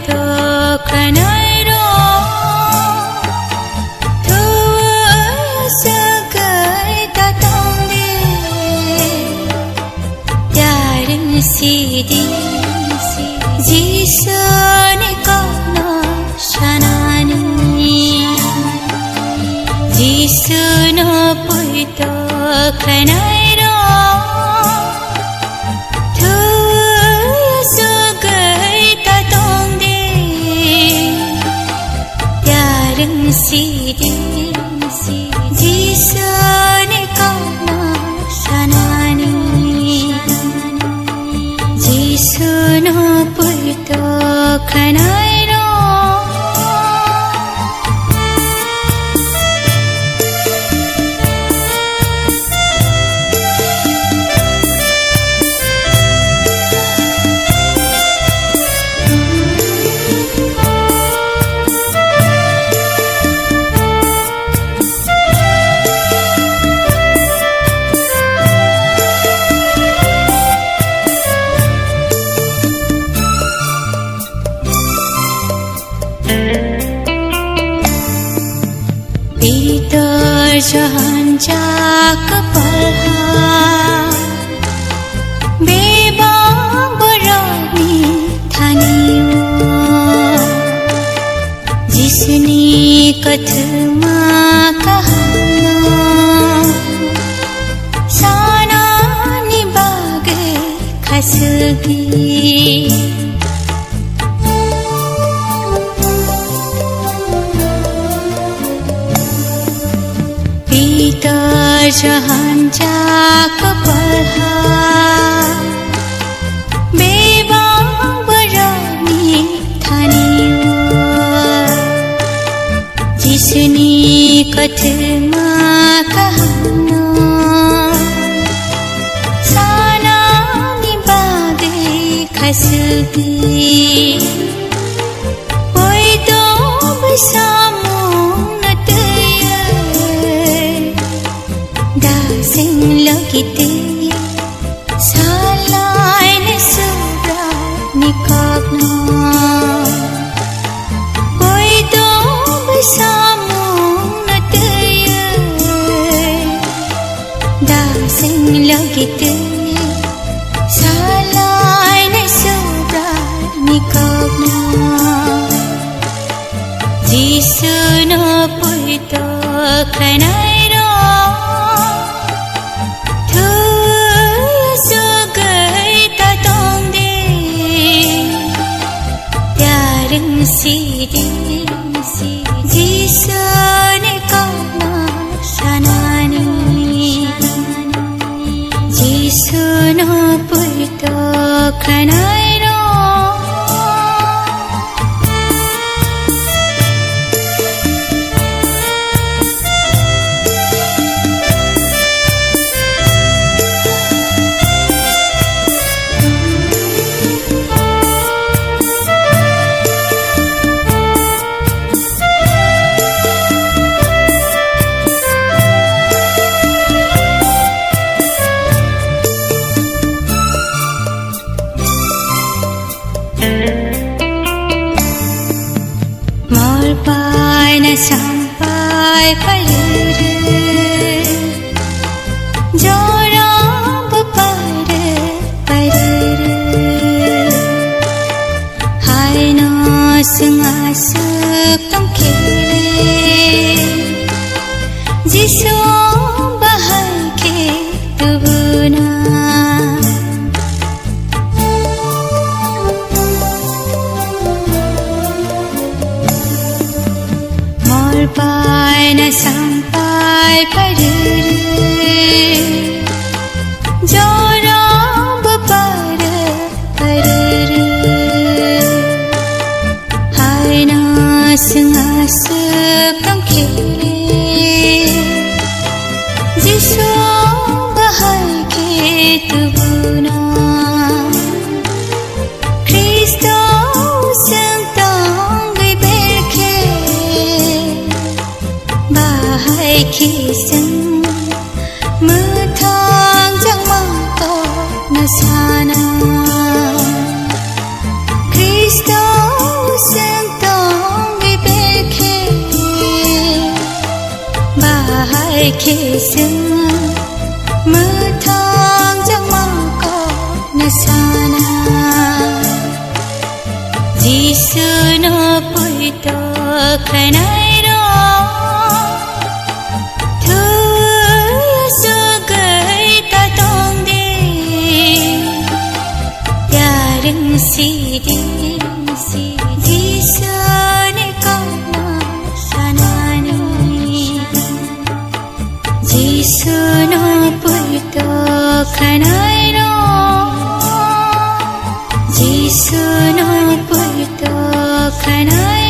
to kanai ro thu sa gai ta tong de daring si di jisu ne ko no shanani jisu no pui to kanai ro thu sa gai ta tong de daring si di jisu ne ko no shanani jisu no pui to kanai ro jahan jak palha bebang berani thaniyo jisni kathma kahana sana nibage khasgi jahan jak palha bebang berani thaniyo jisni kathma kahana sana nibage khasgi oi to bersama sing lagite salai ne sura nikagna oi to bersama nataya da sing lagite salai ne sura nikagna jisu no pui to kanai si di jisu ne ko no shanani jisu no pui to kanai ro Malpai na sampai paluru jorang bepada paluru hai no sengasuk tong kiri jisu bahai ke tubuna Malpai na sampai paluru jorang bepada paluru hai no sengasuk tong kiri jisu bahai ke tubuna Kristo sentang berke bahai kisah methang jang mangko nasana Kristo khanairo thu su gai ta tong de yaring si di jisane kauna sanani jisuno purto khanairo jisuno purto khanairo